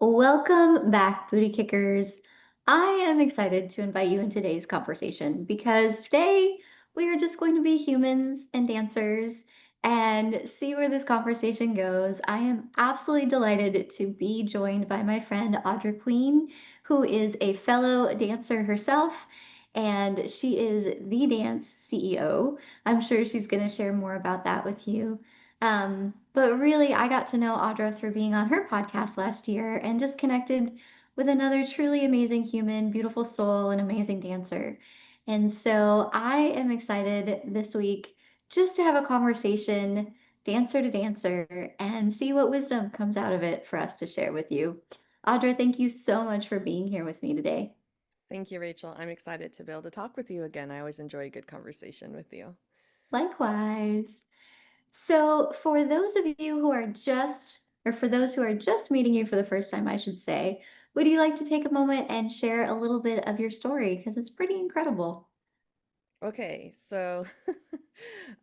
Welcome back, Booty Kickers. I am excited to invite you in today's conversation because today we are just going to be humans and dancers and see where this conversation goes. I am absolutely delighted to be joined by my friend Audra Queen, who is a fellow dancer herself, and she is the dance CEO. I'm sure she's going to share more about that with you. But really, I got to know Audra through being on her podcast last year and just connected with another truly amazing human, beautiful soul, and amazing dancer. And so I am excited this week just to have a conversation, dancer to dancer, and see what wisdom comes out of it for us to share with you. Audra, thank you so much for being here with me today. Thank you, Rachel. I'm excited to be able to talk with you again. I always enjoy a good conversation with you. Likewise. So, for those of you who are just, or for those who are just meeting you for the first time, I should say, would you like to take a moment and share a little bit of your story? Because it's pretty incredible. Okay, so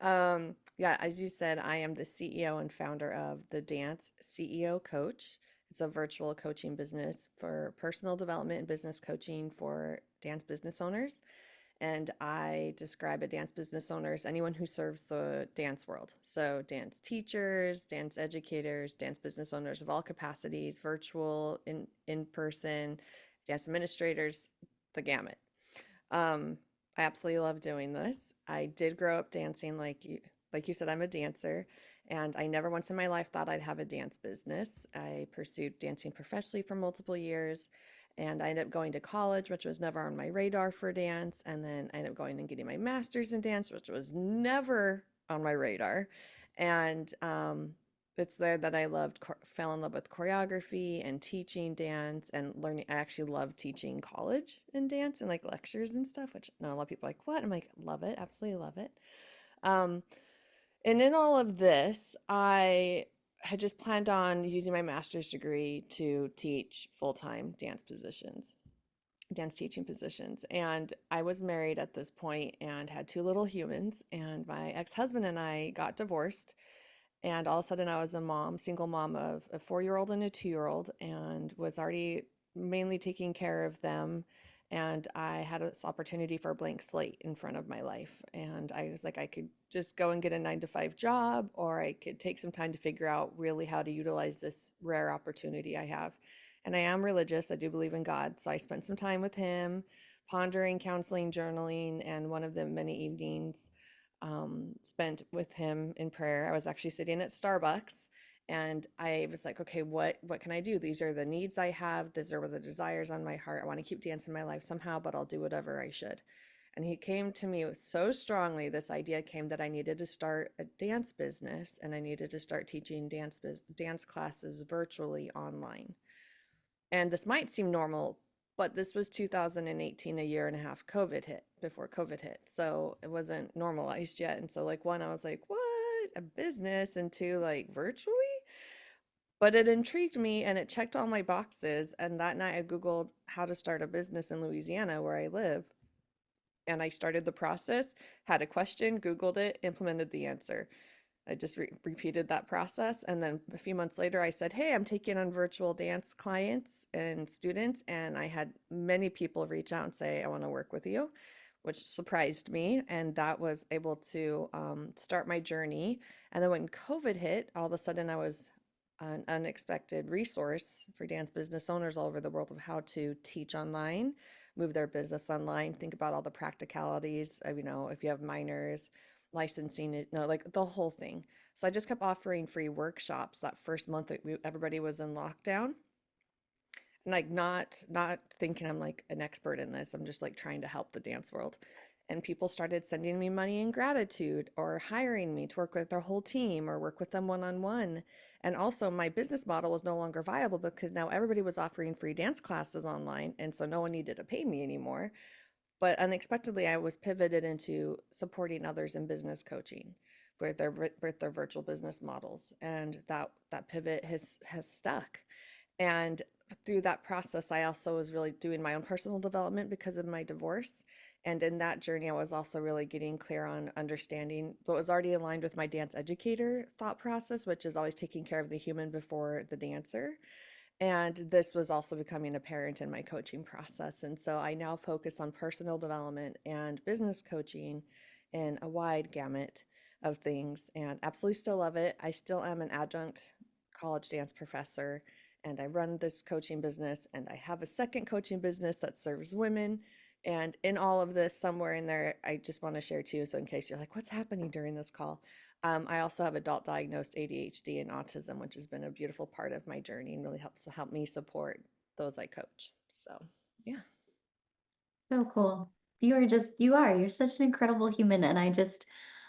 yeah, as you said, I am the CEO and founder of the Dance CEO Coach. It's a virtual coaching business for personal development and business coaching for dance business owners. And I describe a dance business owner as anyone who serves the dance world. So, dance teachers, dance educators, dance business owners of all capacities, virtual, in person, dance administrators, the gamut. Um, I absolutely love doing this. I did grow up dancing like you said, I'm a dancer, and I never once in my life thought I'd have a dance business. I pursued dancing professionally for multiple years, and I ended up going to college, which was never on my radar for dance, and then I ended up going and getting my master's in dance, which was never on my radar. And it's there that I fell in love with choreography and teaching dance and learning. I actually love teaching college and dance and like lectures and stuff, which not a lot of people are like, what? I'm like, love it, absolutely love it. Um, and in all of this, I had just planned on using my master's degree to teach full-time dance teaching positions. And I was married at this point and had two little humans, and my ex-husband and I got divorced, and all of a sudden, I was a mom, single mom of a 4 year old and a 2 year old, and was already mainly taking care of them. And I had this opportunity for a blank slate in front of my life. And I was like, I could just go and get a 9 to 5 job, or I could take some time to figure out really how to utilize this rare opportunity I have. And I am religious, I do believe in God. So I spent some time with him, pondering, counseling, journaling, and one of the many evenings spent with him in prayer. I was actually sitting at Starbucks, and I was like, okay, what can I do? These are the needs I have. These are the desires on my heart. I want to keep dancing my life somehow, but I'll do whatever I should. And he came to me so strongly. This idea came that I needed to start a dance business, and I needed to start teaching dance classes virtually online. And this might seem normal, but this was 2018, a year and a half before COVID hit. So it wasn't normalized yet. And so, like, one, I was like, what? A business? And two, like, virtually? But it intrigued me and it checked all my boxes. And that night I Googled how to start a business in Louisiana, where I live. And I started the process, had a question, Googled it, implemented the answer. I just repeated that process. And then a few months later, I said, hey, I'm taking on virtual dance clients and students. And I had many people reach out and say, I want to work with you, which surprised me. And that was able to start my journey. And then when COVID hit, all of a sudden I was an unexpected resource for dance business owners all over the world of how to teach online, move their business online, think about all the practicalities of, if you have minors, licensing it, no, like the whole thing. So I just kept offering free workshops that first month that everybody was in lockdown. And like not thinking I'm like an expert in this. I'm just like trying to help the dance world. And people started sending me money in gratitude or hiring me to work with their whole team or work with them one on one. And also, my business model was no longer viable because now everybody was offering free dance classes online. And so no one needed to pay me anymore. But unexpectedly, I was pivoted into supporting others in business coaching with their virtual business models, and that pivot has stuck. And through that process, I also was really doing my own personal development because of my divorce. And in that journey, I was also really getting clear on understanding what was already aligned with my dance educator thought process, which is always taking care of the human before the dancer. And this was also becoming apparent in my coaching process. And so I now focus on personal development and business coaching in a wide gamut of things and absolutely still love it. I still am an adjunct college dance professor and I run this coaching business and I have a second coaching business that serves women. And in all of this, somewhere in there, I just want to share too. So, in case you're like, what's happening during this call? I also have adult diagnosed ADHD and autism, which has been a beautiful part of my journey and really help me support those I coach. So, yeah. So cool. You're such an incredible human. And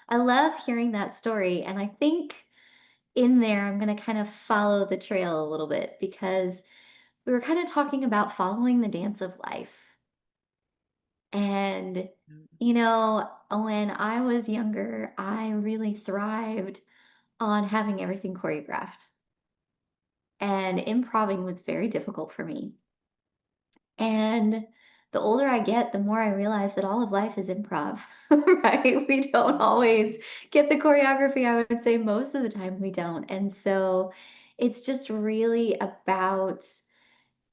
I love hearing that story. And I think in there, I'm going to kind of follow the trail a little bit because we were kind of talking about following the dance of life. And, when I was younger, I really thrived on having everything choreographed. And improving was very difficult for me. And the older I get, the more I realize that all of life is improv, right? We don't Mhm. always get the choreography. I would say most of the time we don't. And so it's just really about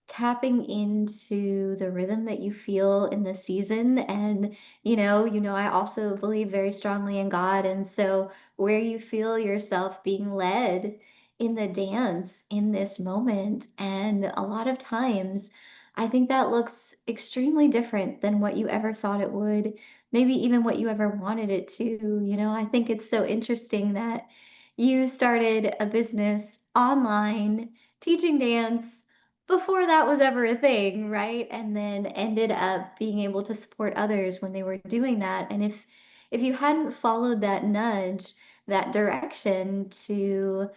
tapping into the rhythm that you feel in the season. And I also believe very strongly in God, and so where you feel yourself being led in the dance in this moment, and a lot of times I think that looks extremely different than what you ever thought it would, maybe even what you ever wanted it to. I think it's so interesting that you started a business online teaching dance before that was ever a thing, right? And then ended up being able to support others when they were doing that. And if you hadn't followed that nudge, that direction to,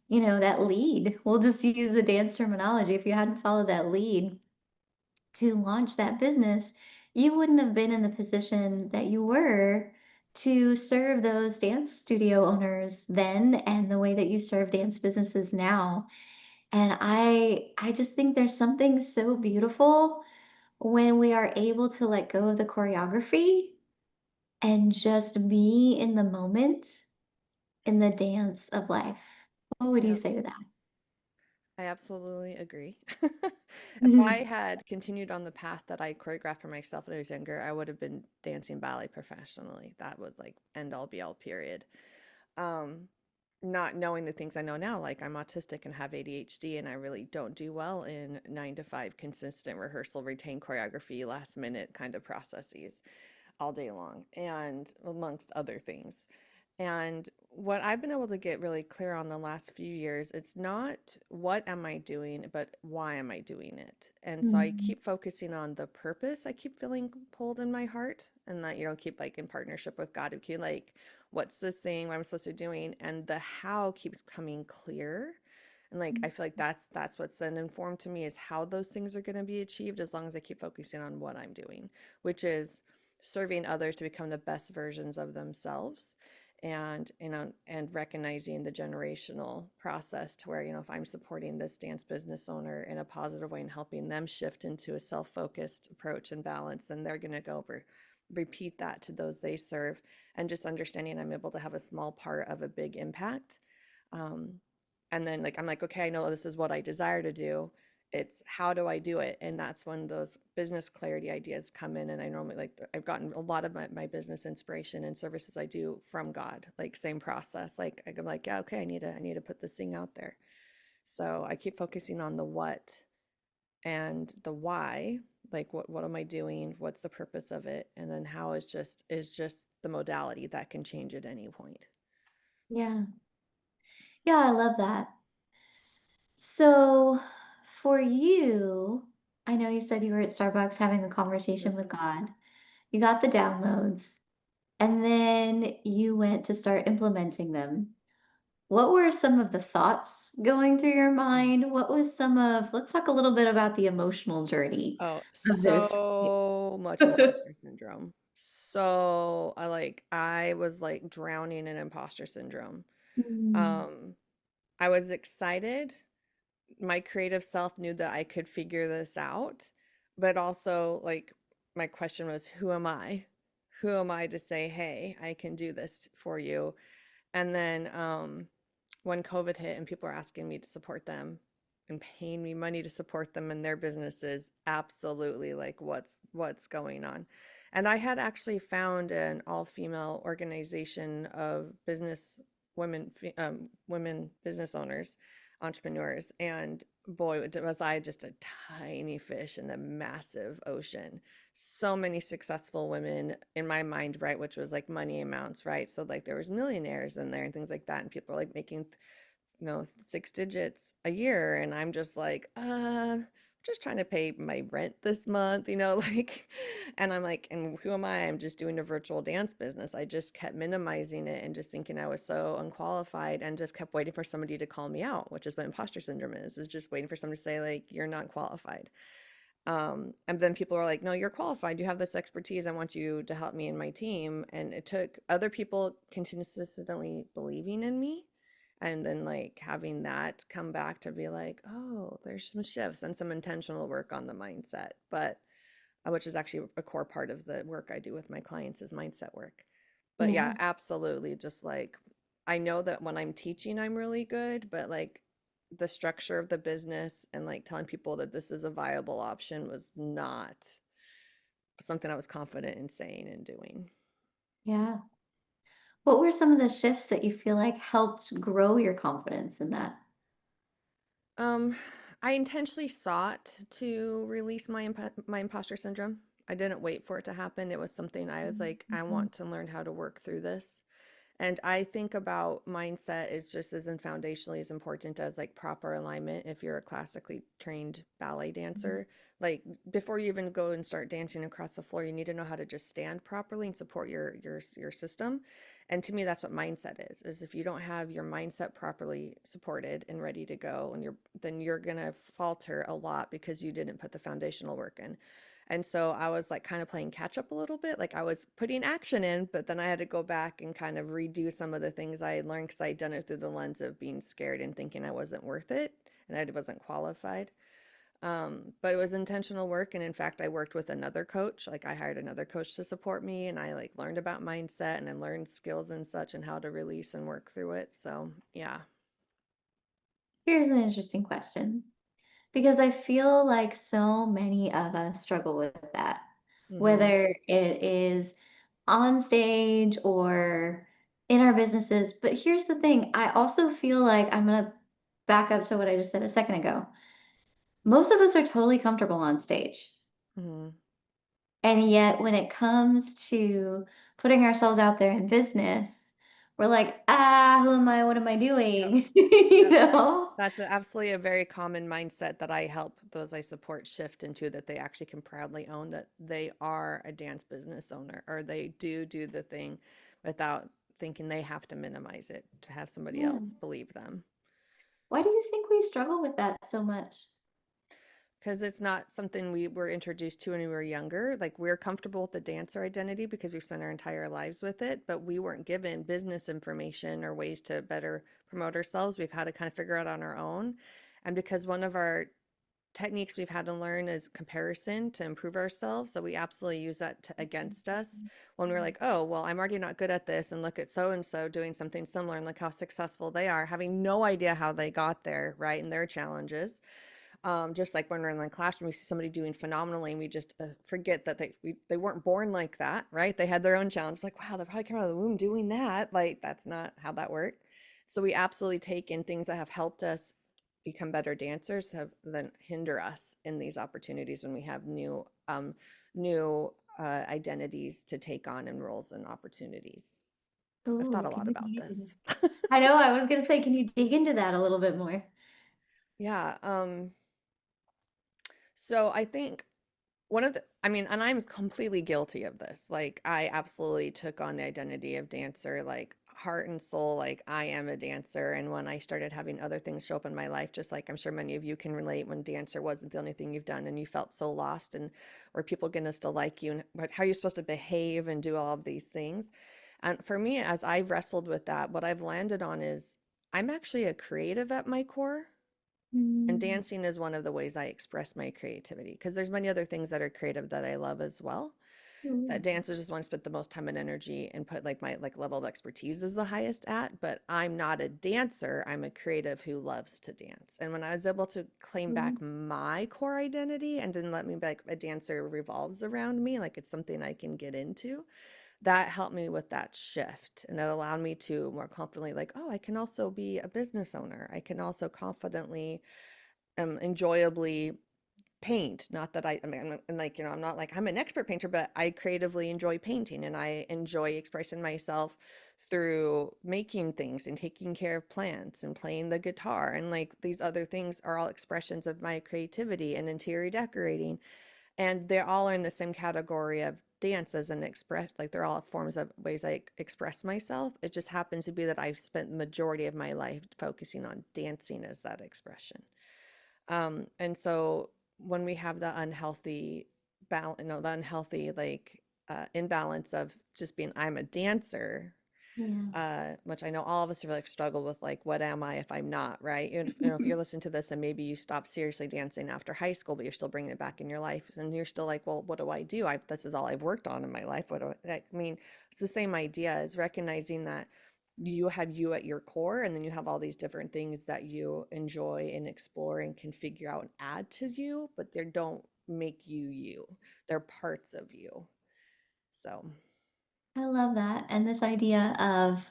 that lead, we'll just use the dance terminology. If you hadn't followed that lead to launch that business, you wouldn't have been in the position that you were to serve those dance studio owners then and the way that you serve dance businesses now. And I just think there's something so beautiful when we are able to let go of the choreography and just be in the moment, in the dance of life. What would you Yep. say to that? I absolutely agree. If I Mhm. had continued on the path that I choreographed for myself when I was younger, I would have been dancing ballet professionally. That would like end all be all, period. Um, Not knowing the things I know now, like I'm autistic and have ADHD, and I really don't do well in 9 to 5 consistent rehearsal, retain choreography, last minute kind of processes all day long, and amongst other things. And what I've been able to get really clear on the last few years, it's not what am I doing, but why am I doing it? And so I Mhm. keep focusing on the purpose I keep feeling pulled in my heart, and that, keep like in partnership with God, who keep like, what's this thing, what I'm supposed to be doing? And the how keeps coming clear. And like I feel like that's what's then informed to me is how those things are going to be achieved as long as I keep focusing on what I'm doing, which is serving others to become the best versions of themselves and and recognizing the generational process to where if I'm supporting this dance business owner in a positive way and helping them shift into a self-focused approach and balance, and they're going to go over repeat that to those they serve, and just understanding I'm able to have a small part of a big impact. um, and then like I'm like, okay, I know this is what I desire to do. It's how do I do it? And that's when those business clarity ideas come in. And I normally like I've gotten a lot of my business inspiration and services I do from God, like same process. Like I'm like, yeah, okay, I need to put this thing out there. So I keep focusing on the what and the why, like what am I doing? What's the purpose of it? And then how is just the modality that can change at any point. Yeah. Yeah, I love that. So, for you, I know you said you were at Starbucks having a conversation with Mhm. God. You got the downloads, and then you went to start implementing them. What were some of the thoughts going through your mind? What was let's talk a little bit about the emotional journey Oh, of this. so much imposter syndrome. So I was like drowning in imposter syndrome. Mm, Um, I was excited. My creative self knew that I could figure this out, but also like my question was, who am I? Who am I to say, hey, I can do this for you? And then when COVID hit and people were asking me to support them and paying me money to support them in their businesses, absolutely, like what's going on. And I had actually found an all-female organization of business women business owners, entrepreneurs, and boy, was I just a tiny fish in a massive ocean. So many successful women in my mind, right, which was like money amounts, right? So like there was millionaires in there and things like that, and people were like making six digits a year. And I'm just like, just trying to pay my rent this month, like, and I'm like, and who am I? I'm just doing a virtual dance business. I just kept minimizing it and just thinking I was so unqualified and just kept waiting for somebody to call me out, which is what imposter syndrome is just waiting for someone to say, like, you're not qualified. And then people are like, no, you're qualified. You have this expertise. I want you to help me and my team. And it took other people consistently believing in me and then like having that come back to be like, oh, there's some shifts and some intentional work on the mindset, but which is actually a core part of the work I do with my clients is mindset work. But yeah, Yeah. absolutely. Just like I know that when I'm teaching, I'm really good, but like the structure of the business and like telling people that this is a viable option was not something I was confident in saying and doing. Yeah. What were some of the shifts that you feel like helped grow your confidence in that? Um, I intentionally sought to release my imposter syndrome. I didn't wait for it to happen. It was something I was like, I Mhm. want to learn how to work through this. And I think about mindset is just as and foundationally as important as like proper alignment. If you're a classically trained ballet dancer, like before you even go and start dancing across the floor, you need to know how to just stand properly and support your system. And to me, that's what mindset is if you don't have your mindset properly supported and ready to go, and then you're gonna falter a lot because you didn't put the foundational work in. And so I was like kind of playing catch up a little bit. Like I was putting action in, but then I had to go back and kind of redo some of the things I had learned because I had done it through the lens of being scared and thinking I wasn't worth it and I wasn't qualified. But it was intentional work. And in fact, I worked with another coach. Like I hired another coach to support me and I like learned about mindset and I learned skills and such and how to release and work through it. So yeah. Here's an interesting question because I feel like so many of us struggle with that, Mm-hmm. whether it is on stage or in our businesses. But here's the thing, I also feel like I'm going to back up to what I just said a second ago. Most of us are totally comfortable on stage. Mm-hmm. And yet, when it comes to putting ourselves out there in business, we're like, ah, who am I? What am I Yep. doing? You Yep. know? That's absolutely a very common mindset that I help those I support shift into, that they actually can proudly own that they are a dance business owner or they do the thing without thinking they have to minimize it to have somebody Yeah. else believe them. Why do you think we struggle with that so much? Because it's not something we were introduced to when we were younger. Like we're comfortable with the dancer identity because we've spent our entire lives with it, but we weren't given business information or ways to better promote ourselves. We've had to kind of figure out on our own. And because one of our techniques we've had to learn is comparison to improve ourselves. So we absolutely use that against us when we're like, oh, well, I'm already not good at this. And look at so and so doing something similar and look how successful they are, having no idea how they got there, right? And their challenges. Just like when we're in the classroom, we see somebody doing phenomenally, and we just forget that they weren't born like that, right? They had their own challenge. Like, wow, they probably came out of the womb doing that. Like, that's not how that worked. So we absolutely take in things that have helped us become better dancers, have then hinder us in these opportunities when we have new identities to take on and roles and opportunities. I've thought Ooh, a can lot you about dig into this. that? I know, I was gonna say, can you dig into that a little bit more? Yeah. So I think one of the, I mean, and I'm completely guilty of this. Like, I absolutely took on the identity of dancer, like heart and soul, like I am a dancer. And when I started having other things show up in my life, just like I'm sure many of you can relate, when dancer wasn't the only thing you've done and you felt so lost, and were people going to still like you, and how you're supposed to behave and do all of these things. And for me, as I've wrestled with that, what I've landed on is I'm actually a creative at my core. And Mm, dancing is one of the ways I express my creativity because there's many other things that are creative that I love as well. Mm. that dancers just want to spend the most time and energy and put like my like level of expertise is the highest at, but I'm not a dancer. I'm a creative who loves to dance. And when I was able to claim back Mm. my core identity and didn't let me be like a dancer revolves around me, like it's something I can get into, that helped me with that shift. And it allowed me to more confidently like, oh, I can also be a business owner. I can also confidently enjoyably paint. Not that I mean, and like, I'm not like I'm an expert painter, but I creatively enjoy painting and I enjoy expressing myself through making things and taking care of plants and playing the guitar. And like these other things are all expressions of my creativity and interior decorating. And they're all in the same category of dance as an express, like they're all forms of ways I express myself. It just happens to be that I've spent the majority of my life focusing on dancing as that expression. And so when we have the unhealthy balance, the unhealthy like imbalance of just being I'm a dancer, Yeah. which I know all of us have like struggled with, like, what am I if I'm not, right? If you're listening to this and maybe you stopped seriously dancing after high school, but you're still bringing it back in your life, and you're still like, well, what do I do? This is all I've worked on in my life. What do I mean? It's the same idea as recognizing that you have you at your core, and then you have all these different things that you enjoy and explore and can figure out and add to you, but they don't make you you. They're parts of you. So, I love that. And this idea of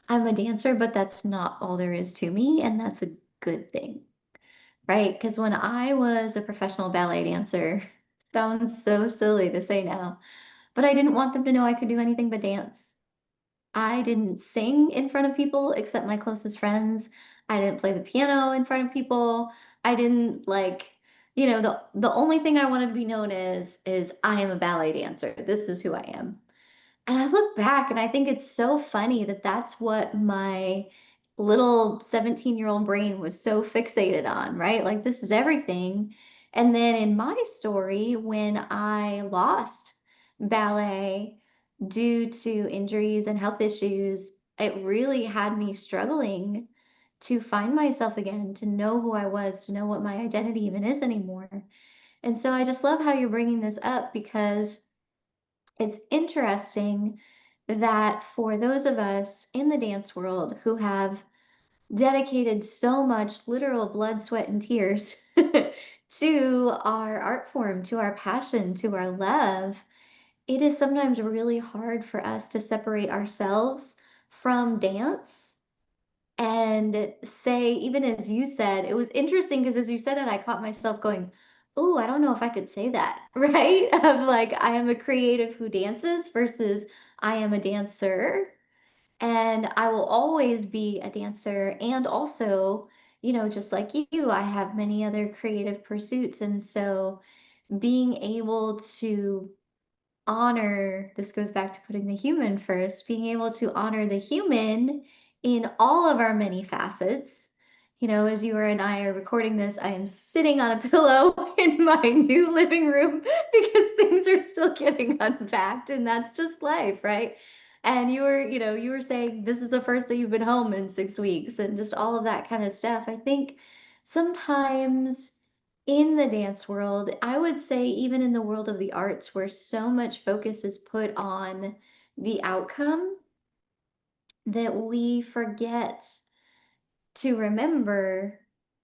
I'm a dancer, but that's not all there is to me. And that's a good thing, right? Because when I was a professional ballet dancer, sounds so silly to say now, but I didn't want them to know I could do anything but dance. I didn't sing in front of people except my closest friends. I didn't play the piano in front of people. I didn't like, the only thing I wanted to be known as is I am a ballet dancer. This is who I am. And I look back and I think it's so funny that that's what my little 17-year-old brain was so fixated on, right? Like, this is everything. And then in my story, when I lost ballet due to injuries and health issues, it really had me struggling to find myself again, to know who I was, to know what my identity even is anymore. And so I just love how you're bringing this up because it's interesting that for those of us in the dance world who have dedicated so much literal blood, sweat, and tears to our art form, to our passion, to our love, it is sometimes really hard for us to separate ourselves from dance and say, even as you said, it was interesting because as you said it, I caught myself going, "Oh, I don't know if I could say that," right? Of like, I am a creative who dances versus I am a dancer. And I will always be a dancer. And also, just like you, I have many other creative pursuits. And so being able to honor, this goes back to putting the human first, being able to honor the human in all of our many facets. As you and I are recording this, I am sitting on a pillow in my new living room because things are still getting unpacked, and that's just life, right? And you were saying this is the first that you've been home in 6 weeks, and just all of that kind of stuff. I think sometimes in the dance world, I would say even in the world of the arts where so much focus is put on the outcome that we forget to remember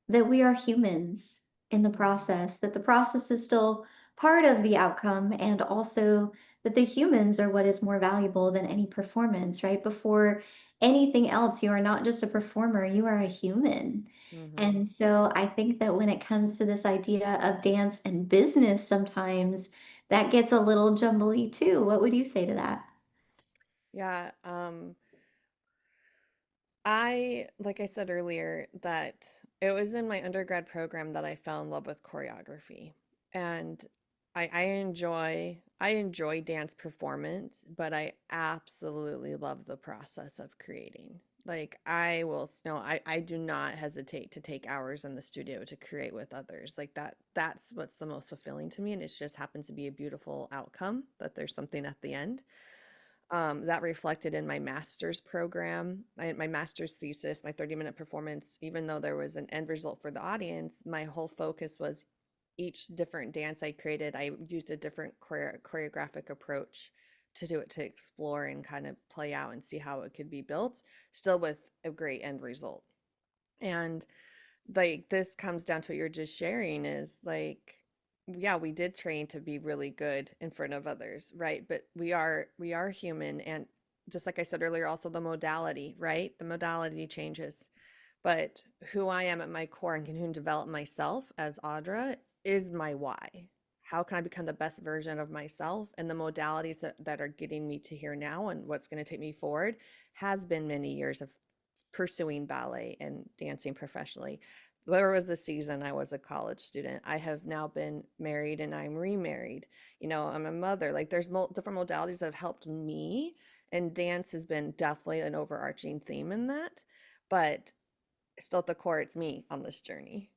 that we are humans in the process, that the process is still part of the outcome, and also that the humans are what is more valuable than any performance, right? Before anything else, you are not just a performer, you are a human. mm-hmm. And so I think that when it comes to this idea of dance and business, sometimes that gets a little jumbly too. What would you say to that? Yeah. Like I said earlier, that it was in my undergrad program that I fell in love with choreography. And I enjoy dance performance, but I absolutely love the process of creating. Like I will, no, I do not hesitate to take hours in the studio to create with others. Like that's what's the most fulfilling to me. And it just happens to be a beautiful outcome that there's something at the end. That reflected in my master's program, my master's thesis, my 30-minute performance. Even though there was an end result for the audience, my whole focus was each different dance I created, I used a different choreographic approach to do it, to explore and kind of play out and see how it could be built, still with a great end result. And like this comes down to what you're just sharing is like, yeah, we did train to be really good in front of others, right? But we are human, and just like I said earlier, also the modality, right? The modality changes. But who I am at my core and can develop myself as Audra is my why. How can I become the best version of myself? And the modalities that are getting me to here now and what's going to take me forward has been many years of pursuing ballet and dancing professionally. There was a season I was a college student. I have now been married and I'm remarried. I'm a mother. Like there's different modalities that have helped me, and dance has been definitely an overarching theme in that. But still at the core, it's me on this journey.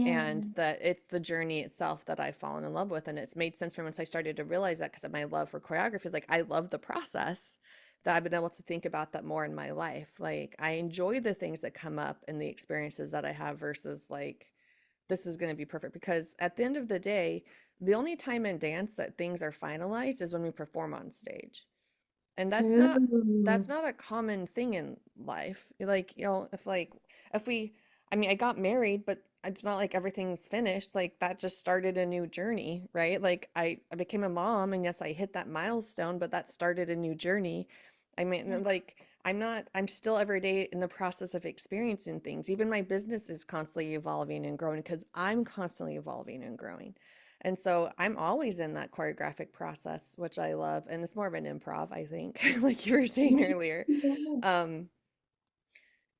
And Yeah. that it's the journey itself that I've fallen in love with. And it's made sense for me once I started to realize that, because of my love for choreography. Like I love the process, that I've been able to think about that more in my life. Like I enjoy the things that come up and the experiences that I have versus like, this is going to be perfect. Because at the end of the day, the only time in dance that things are finalized is when we perform on stage, and that's True. not a common thing in life. Like, if we I mean, I got married, but it's not like everything's finished. Like that just started a new journey, right? Like I became a mom, and yes, I hit that milestone, but that started a new journey. I mean, like I'm still every day in the process of experiencing things. Even my business is constantly evolving and growing because I'm constantly evolving and growing. And so I'm always in that choreographic process, which I love. And it's more of an improv, I think, like you were saying earlier. Yeah. Um,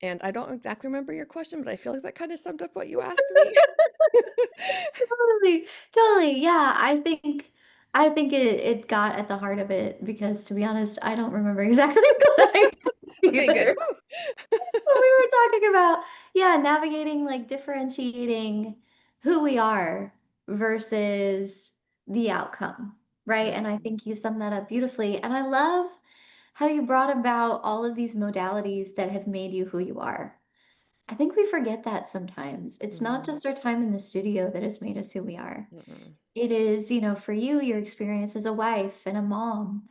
and I don't exactly remember your question, but I feel like that kind of summed up what you asked me. Totally, totally. Yeah, I think it got at the heart of it because to be honest, I don't remember exactly what I asked Okay, good. either. But we were talking about, yeah, navigating like differentiating who we are versus the outcome, right? And I Mm-hmm. think you summed that up beautifully. And I love how you brought about all of these modalities that have made you who you are. I think we forget that sometimes. It's not Mm-hmm. just our time in the studio that has made us who we are. Mm-hmm. It is, for you, your experience as a wife and a mom.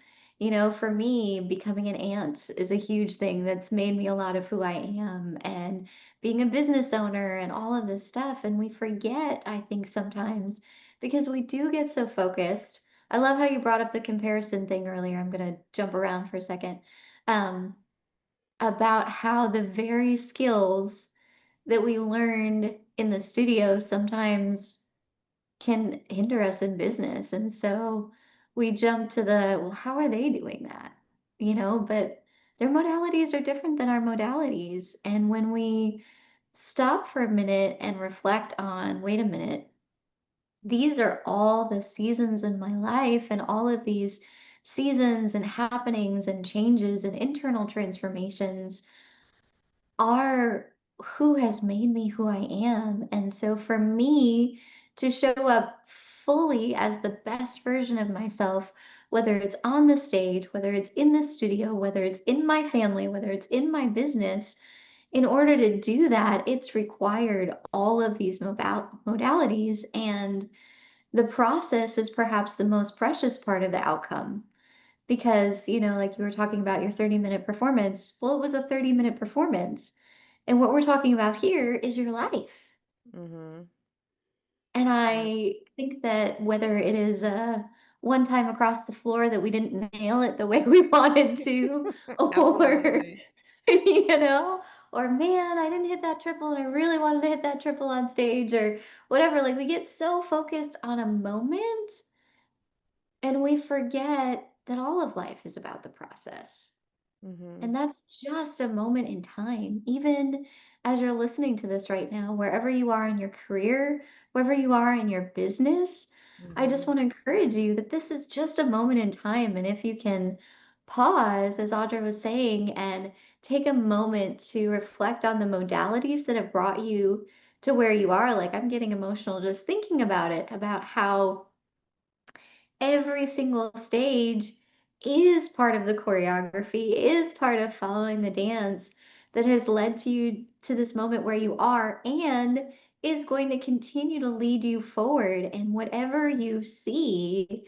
For me, becoming an aunt is a huge thing that's made me a lot of who I am, and being a business owner and all of this stuff. And we forget, I think, sometimes because we do get so focused. I love how you brought up the comparison thing earlier. I'm going to jump around for a second. Um, about how the very skills that we learned in the studio sometimes can hinder us in business. And so we jump to the, well, how are they doing that? But their modalities are different than our modalities. And when we stop for a minute and reflect on, wait a minute, these are all the seasons in my life, and all of these seasons and happenings and changes and internal transformations are who has made me who I am. And so for me to show up fully as the best version of myself, whether it's on the stage, whether it's in the studio, whether it's in my family, whether it's in my business, in order to do that, it's required all of these modalities. And the process is perhaps the most precious part of the outcome. Because, like you were talking about your 30-minute performance, well, it was a 30-minute performance. And what we're talking about here is your life. Mm-hmm. And Yep. I think that whether it is one time across the floor that we didn't nail it the way we wanted to, or, Absolutely. you know, or man, I didn't hit that triple and I really wanted to hit that triple on stage, or whatever. Like we get so focused on a moment and we forget that all of life is about the process. Mm-hmm. And that's just a moment in time. Even as you're listening to this right now, wherever you are in your career, wherever you are in your business, I just Mm-hmm. want to encourage you that this is just a moment in time. And if you can pause, as Audra was saying, and take a moment to reflect on the modalities that have brought you to where you are, like I'm getting emotional just thinking about it, about how every single stage is part of the choreography, is part of following the dance that has led to you to this moment where you are. And is going to continue to lead you forward. And whatever you see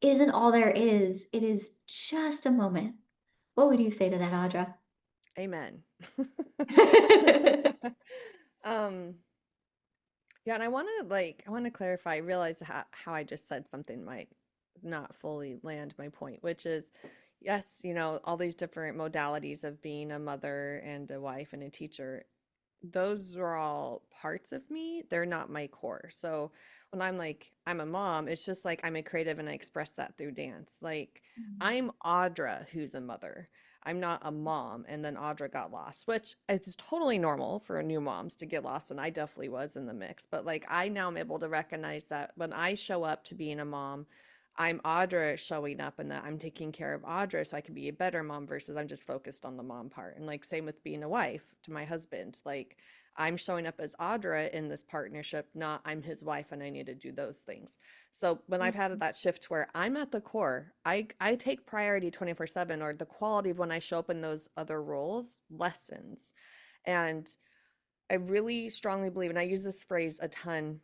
isn't all there is, it is just a moment. What would you say to that, Audra? Amen. Um, yeah, and I want to clarify, I realize how I just said something might not fully land my point, which is yes, all these different modalities of being a mother and a wife and a teacher, those are all parts of me. They're not my core. So when I'm like, I'm a mom, it's just like I'm a creative and I express that through dance. Like I'm Audra, who's a mother. I'm not a mom. And then Audra got lost, which is totally normal for new moms to get lost. And I definitely was in the mix. But like I now am able to recognize that when I show up to being a mom, I'm Audra showing up and that I'm taking care of Audra so I can be a better mom versus I'm just focused on the mom part. And like same with being a wife to my husband. Like I'm showing up as Audra in this partnership, not I'm his wife and I need to do those things. So when I've had that shift where I'm at the core, I take priority 24/7, or the quality of when I show up in those other roles lessens. And I really strongly believe, and I use this phrase a ton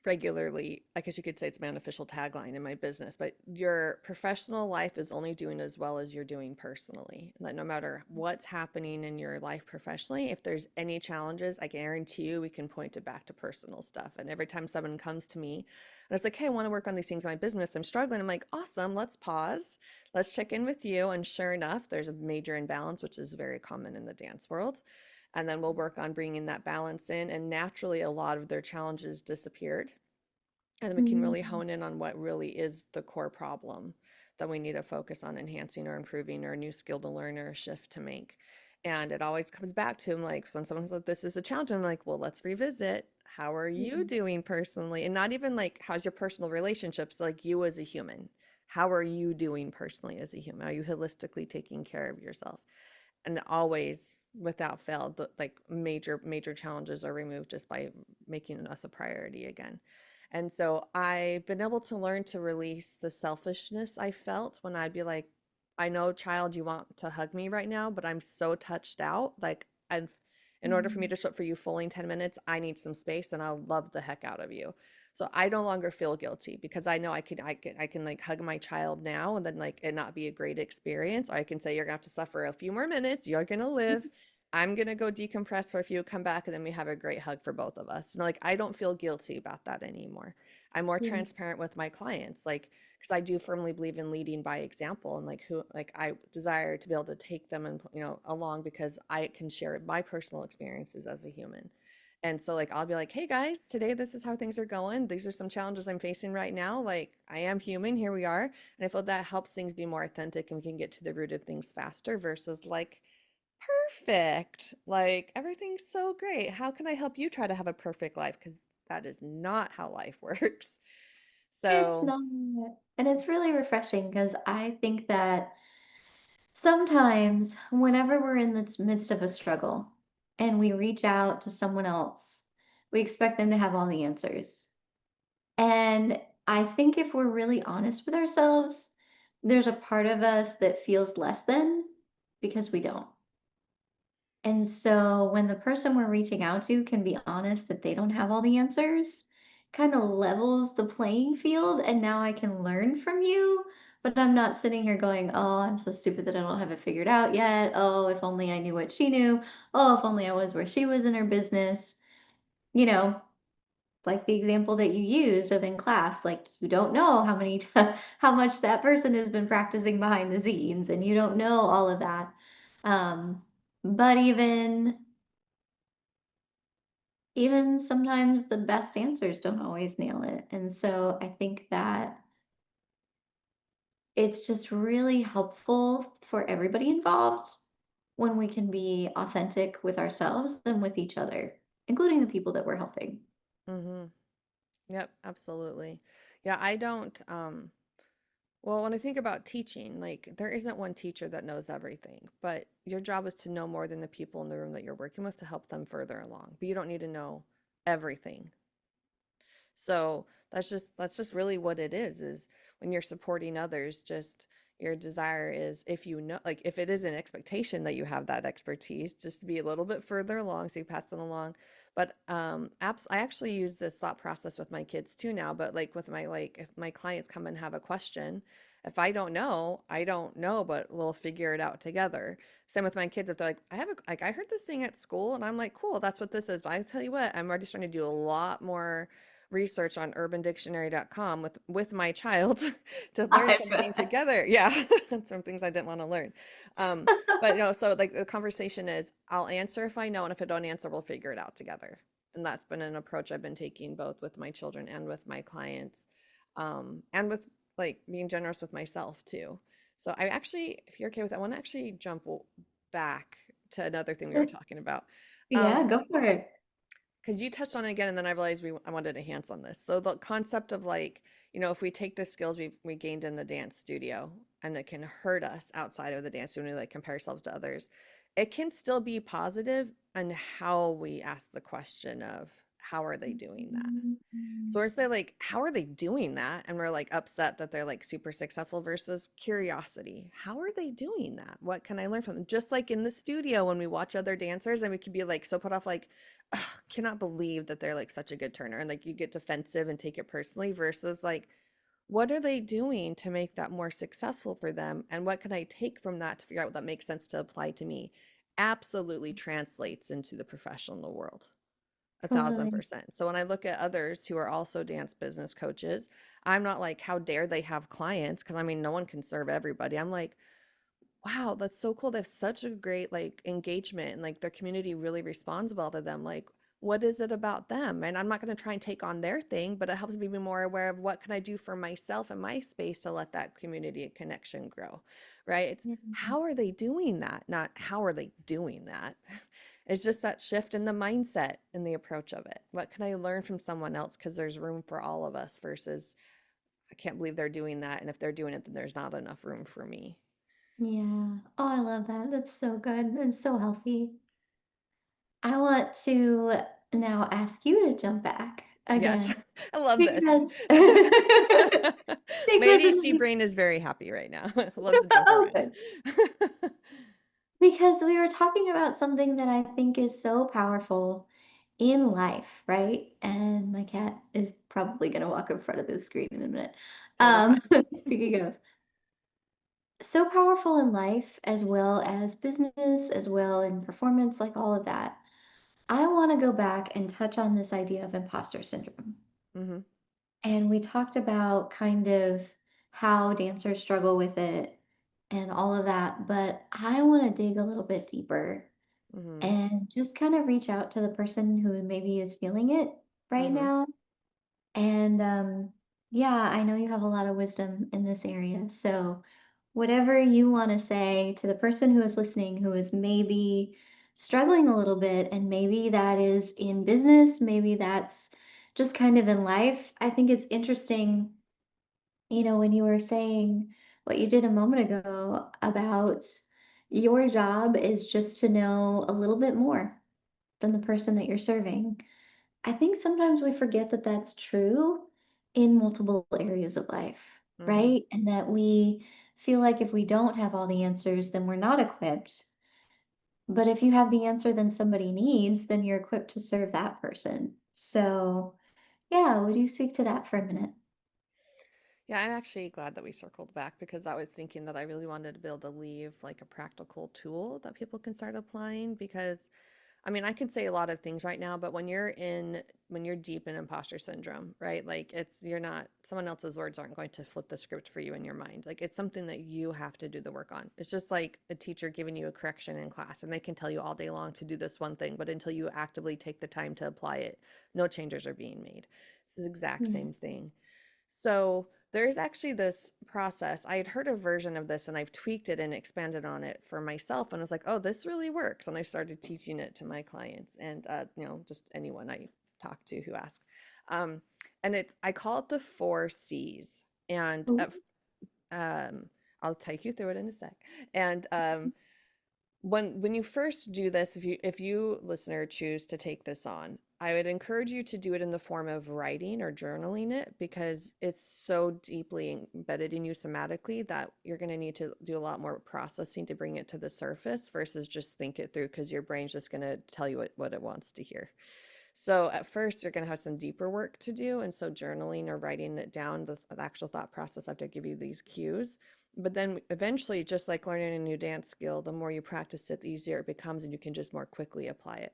regularly. I guess you could say it's my unofficial tagline in my business, but your professional life is only doing as well as you're doing personally. That no matter what's happening in your life professionally, if there's any challenges, I guarantee you we can point it back to personal stuff. And every time someone comes to me and it's like, hey, I want to work on these things in my business, I'm struggling. I'm like, awesome, let's pause. Let's check in with you. And sure enough, there's a major imbalance, which is very common in the dance world. And then we'll work on bringing that balance in. And naturally, a lot of their challenges disappeared. And then we can really Mm, hone in on what really is the core problem that we need to focus on enhancing or improving, or a new skill to learn or a shift to make. And it always comes back to like, so when someone's like, this is a challenge, I'm like, well, let's revisit. How are you mm, doing personally? And not even like, how's your personal relationships, like you as a human? How are you doing personally as a human? Are you holistically taking care of yourself? And always without fail, the like major challenges are removed just by making us a priority again. And so I've been able to learn to release the selfishness I felt when I'd be like, I know, child, you want to hug me right now, but I'm so touched out. Like, I've, in order for me mm, to show up for you fully in 10 minutes, I need some space and I'll love the heck out of you. So I no longer feel guilty because I know I can like hug my child now and then like it not be a great experience. Or I can say, you're gonna have to suffer a few more minutes, you're gonna live. I'm gonna go decompress for a few, come back, and then we have a great hug for both of us. And like I don't feel guilty about that anymore. I'm more yeah, transparent with my clients, like because I do firmly believe in leading by example, and like who like I desire to be able to take them and along because I can share my personal experiences as a human. And so like I'll be like, hey guys, today this is how things are going. These are some challenges I'm facing right now. Like I am human, here we are. And I feel that helps things be more authentic and we can get to the root of things faster versus like perfect. Like everything's so great. How can I help you try to have a perfect life? Because that is not how life works. it's So, not. And it's really refreshing because I think that sometimes, whenever we're in the midst of a struggle and we reach out to someone else, we expect them to have all the answers. And I think if we're really honest with ourselves, there's a part of us that feels less than because we don't. And so when the person we're reaching out to can be honest that they don't have all the answers, kind of levels the playing field. And now I can learn from you, but I'm not sitting here going, oh, I'm so stupid that I don't have it figured out yet. Oh, if only I knew what she knew. Oh, if only I was where she was in her business. You know, like the example that you used of in class, like you don't know how many how much that person has been practicing behind the scenes, and you don't know all of that. Um, but even sometimes the best answers don't always nail it. And so I think that it's just really helpful for everybody involved when we can be authentic with ourselves and with each other, including the people that we're helping. mm-hmm. Yep, absolutely. Yeah, I don't, well, when I think about teaching, like there isn't one teacher that knows everything, but your job is to know more than the people in the room that you're working with to help them further along. But you don't need to know everything. So that's just really what it is when you're supporting others, just your desire is if you know, like if it is an expectation that you have that expertise, just to be a little bit further along so you pass it along. But I actually use this thought process with my kids too now, but like with my like if my clients come and have a question, if I don't know, I don't know, but we'll figure it out together. Same with my kids. If they're like, like I heard this thing at school and I'm like, cool, that's what this is. But I tell you what, I'm already starting to do a lot more research on urbandictionary.com with my child to learn I something bet. together. Yeah. Some things I didn't want to learn. Um, but so like the conversation is I'll answer if I know, and if I don't answer, we'll figure it out together. And that's been an approach I've been taking both with my children and with my clients, and with like being generous with myself too. So I actually, if you're okay with that, I want to actually jump back to another thing we were talking about. Yeah, Um, go for it. because you touched on it again, and then I realized I wanted to enhance on this. So the concept of like, if we take the skills we gained in the dance studio and it can hurt us outside of the dance studio, like compare ourselves to others, it can still be positive on how we ask the question of how are they doing that. So we're say like, how are they doing that? And we're like upset that they're like super successful versus curiosity. How are they doing that? What can I learn from them? Just like in the studio when we watch other dancers and we could be like so put off like, "Ugh, cannot believe that they're like such a good turner. And like you get defensive and take it personally versus like, what are they doing to make that more successful for them? And what can I take from that to figure out what that makes sense to apply to me? Absolutely translates into the professional world. A thousand Totally. percent. So when I look at others who are also dance business coaches, I'm not like, how dare they have clients? Because I mean, no one can serve everybody. I'm like, wow, that's so cool. They have such a great like engagement and like their community really responds well to them. Like, what is it about them? And I'm not going to try and take on their thing, but it helps me be more aware of what can I do for myself and my space to let that community and connection grow, right? It's Yeah. how are they doing that? Not how are they doing that? It's just that shift in the mindset and the approach of it. What can I learn from someone else? Because there's room for all of us versus I can't believe they're doing that. And if they're doing it, then there's not enough room for me. Yeah. Oh, I love that. That's so good and so healthy. I want to now ask you to jump back Yes, again I love this. because My because ADHD brain is very happy right now. It loves to jump oh, around. good. Because we were talking about something that I think is so powerful in life, right? And my cat is probably going to walk in front of the screen in a minute. Totally fine. Speaking of, so powerful in life as well as business, as well in performance, like all of that. I want to go back and touch on this idea of imposter syndrome. Hmm. And we talked about kind of how dancers struggle with it and all of that. But I want to dig a little bit deeper Hmm. and just kind of reach out to the person who maybe is feeling it right Hmm. now. And yeah, I know you have a lot of wisdom in this area. So, whatever you want to say to the person who is listening, who is maybe struggling a little bit, and maybe that is in business, maybe that's just kind of in life. I think it's interesting, when you were saying what you did a moment ago about your job is just to know a little bit more than the person that you're serving. I think sometimes we forget that that's true in multiple areas of life, Hmm. right? And that we feel like if we don't have all the answers, then we're not equipped. But if you have the answer then somebody needs, then you're equipped to serve that person. So, yeah, would you speak to that for a minute? Yeah, I'm actually glad that we circled back because I was thinking that I really wanted to be able to leave like a practical tool that people can start applying because I mean, I can say a lot of things right now, but when you're deep in imposter syndrome, right? Like you're not, someone else's words aren't going to flip the script for you in your mind. Like it's something that you have to do the work on. It's just like a teacher giving you a correction in class and they can tell you all day long to do this one thing, but until you actively take the time to apply it, no changes are being made. It's the exact Yeah. same thing. So there's actually this process. I had heard a version of this and I've tweaked it and expanded on it for myself. And I was like, oh, this really works. And I started teaching it to my clients and, just anyone I talk to who asks. Um, and I call it the 4 C's. And Ooh. um, I'll take you through it in a sec. And when you first do this, if you listener choose to take this on, I would encourage you to do it in the form of writing or journaling it because it's so deeply embedded in you somatically that you're going to need to do a lot more processing to bring it to the surface versus just think it through because your brain's just going to tell you what it wants to hear. So at first, you're going to have some deeper work to do. And so journaling or writing it down, the actual thought process, I have to give you these cues. But then eventually, just like learning a new dance skill, the more you practice it, the easier it becomes, and you can just more quickly apply it.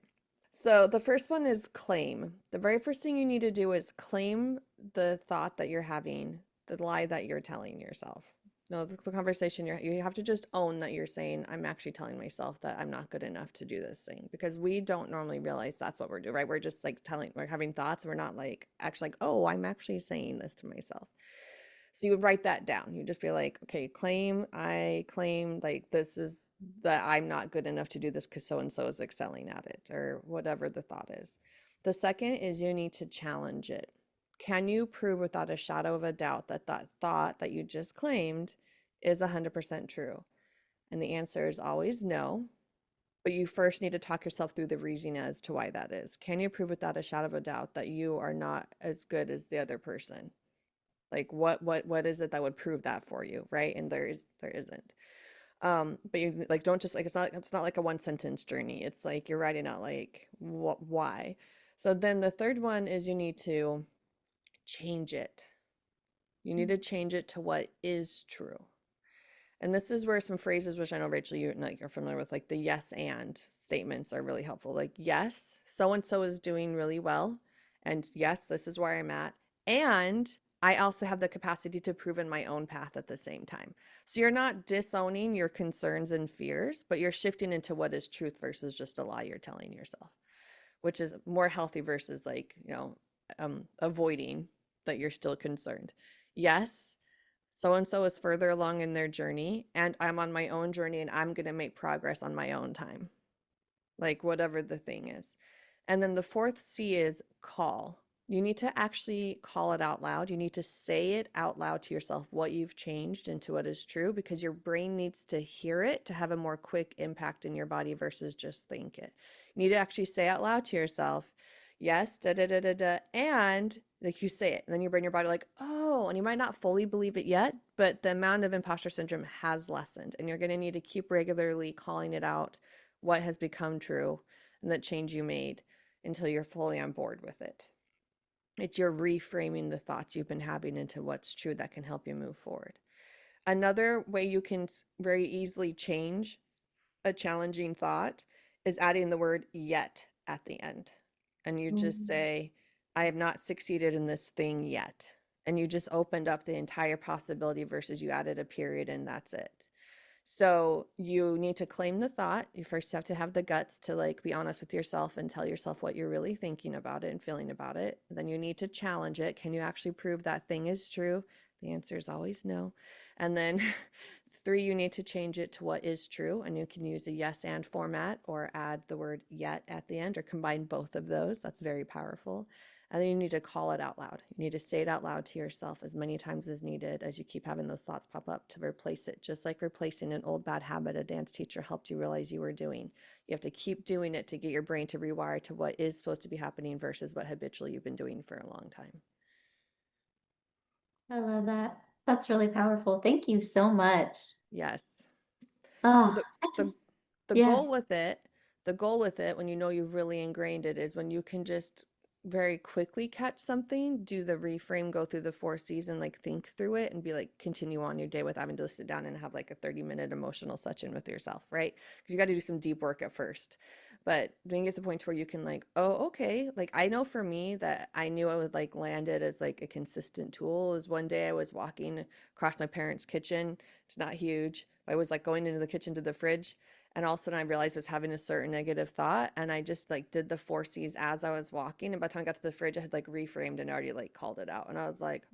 So the first one is claim. The very first thing you need to do is claim the thought that you're having, the lie that you're telling yourself. No, the conversation you have to just own that you're saying, I'm actually telling myself that I'm not good enough to do this thing, because we don't normally realize that's what we're doing, right? We're just like we're having thoughts. We're not like actually like, oh, I'm actually saying this to myself. So you would write that down. You just be like, okay, I claim like this is that I'm not good enough to do this because so and so is excelling at it, or whatever the thought is. The second is you need to challenge it. Can you prove without a shadow of a doubt that that thought that you just claimed is 100% true? And the answer is always no. But you first need to talk yourself through the reasoning as to why that is. Can you prove without a shadow of a doubt that you are not as good as the other person? Like what is it that would prove that for you, right? And there isn't. But you like don't just like it's not like a one sentence journey. It's like you're writing out like what why. So then the third one is you need to change it. You need to change it to what is true. And this is where some phrases, which I know Rachel, you're familiar with, like the yes and statements are really helpful. Like, yes, so and so is doing really well. And yes, this is where I'm at. And I also have the capacity to prove in my own path at the same time. So you're not disowning your concerns and fears, but you're shifting into what is truth versus just a lie you're telling yourself, which is more healthy versus like, avoiding that you're still concerned. Yes, so and so is further along in their journey, and I'm on my own journey, and I'm going to make progress on my own time, like whatever the thing is. And then the fourth C is call. You need to actually call it out loud. You need to say it out loud to yourself what you've changed into what is true, because your brain needs to hear it to have a more quick impact in your body versus just think it. You need to actually say out loud to yourself, yes, da da da da da, and like you say it, and then your brain, your body, like, oh, and you might not fully believe it yet, but the amount of imposter syndrome has lessened, and you're going to need to keep regularly calling it out, what has become true, and that change you made until you're fully on board with it. It's your reframing the thoughts you've been having into what's true that can help you move forward. Another way you can very easily change a challenging thought is adding the word yet at the end. And you just Mm. say, I have not succeeded in this thing yet. And you just opened up the entire possibility versus you added a period and that's it. So you need to claim the thought. You first have to have the guts to like be honest with yourself and tell yourself what you're really thinking about it and feeling about it. Then you need to challenge it. Can you actually prove that thing is true? The answer is always no. And then three, you need to change it to what is true. And you can use a yes and format or add the word yet at the end or combine both of those. That's very powerful. And then you need to call it out loud. You need to say it out loud to yourself as many times as needed as you keep having those thoughts pop up to replace it, just like replacing an old bad habit a dance teacher helped you realize you were doing. You have to keep doing it to get your brain to rewire to what is supposed to be happening versus what habitually you've been doing for a long time. I love that. That's really powerful. Thank you so much. Yes. So Oh, the I the just, the yeah. goal with it, the goal with it when you know you've really ingrained it is when you can just very quickly catch something, do the reframe, go through the four C's and like think through it and be like continue on your day without having to sit down and have like a 30-minute emotional session with yourself, right? Because you got to do some deep work at first. But being at the point where you can like, oh, okay, like I know for me that I knew I would like land it as like a consistent tool is one day I was walking across my parents' kitchen. It's not huge. I was like going into the kitchen to the fridge, and all of a sudden I realized I was having a certain negative thought, and I just like did the four C's as I was walking, and by the time I got to the fridge I had like reframed and already like called it out, and I was like,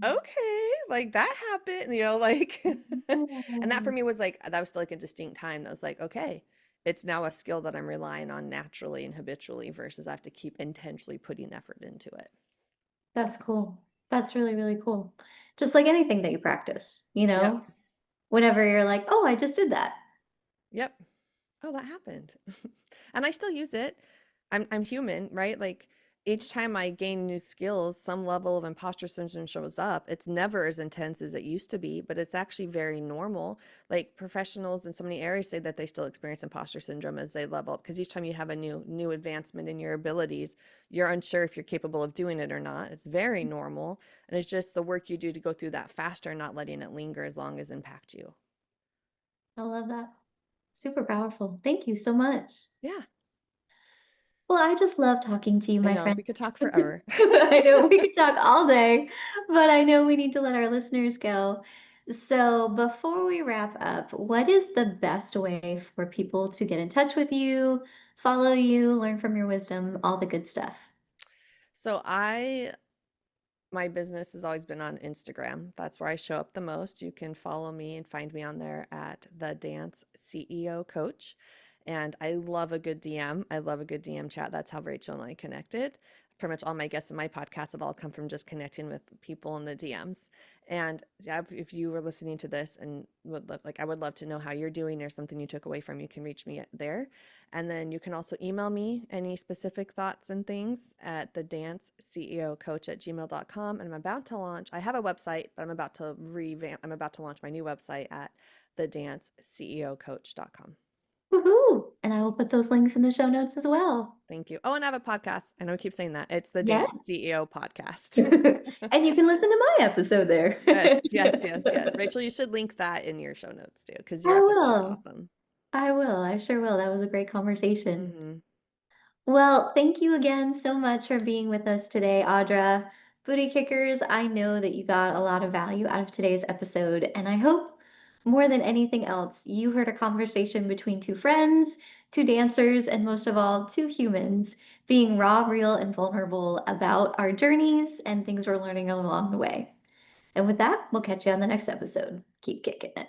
okay, like that happened, like and that for Mm. me was like that was still like a distinct time that was like, okay, it's now a skill that I'm relying on naturally and habitually versus I have to keep intentionally putting effort into it. That's cool. That's really, really cool. Just like anything that you practice, Yep. whenever you're like, oh, I just did that. Yep. Oh, that happened. And I still use it. I'm human, right? Like each time I gain new skills, some level of imposter syndrome shows up. It's never as intense as it used to be, but it's actually very normal. Like professionals in so many areas say that they still experience imposter syndrome as they level up because each time you have a new advancement in your abilities, you're unsure if you're capable of doing it or not. It's very normal, and it's just the work you do to go through that faster, not letting it linger as long as impact you. I love that. Super powerful. Thank you so much. Yeah, Well, I just love talking to you, I my know friend. we could talk forever. I know we could talk all day, but I know we need to let our listeners go. So, before we wrap up, what is the best way for people to get in touch with you, follow you, learn from your wisdom, all the good stuff? So I my business has always been on Instagram. That's where I show up the most. You can follow me and find me on there at the Dance CEO Coach. And I love a good DM. I love a good DM chat. That's how Rachel and I connected. Pretty much all my guests in my podcast have all come from just connecting with people in the DMs. And yeah, if you were listening to this and would like, I would love to know how you're doing or something you took away from, you can reach me there. And then you can also email me any specific thoughts and things at the dance CEO coach at gmail.com. And I'm about to launch, I have a website, but I'm about to launch my new website at the dance CEO coach.com. Woohoo! And I will put those links in the show notes as well. Thank you. Oh, and I have a podcast. I know I keep saying that. It's the Yes. Dance CEO podcast. And you can listen to my episode there. Yes, yes, yes, yes. Rachel, you should link that in your show notes too, because your I episode's will. awesome. I will. I sure will. That was a great conversation. Hmm. Well, thank you again so much for being with us today, Audra. Booty Kickers, I know that you got a lot of value out of today's episode, and I hope more than anything else, you heard a conversation between two friends, two dancers, and most of all, two humans being raw, real, and vulnerable about our journeys and things we're learning along the way. And with that, we'll catch you on the next episode. Keep kicking it.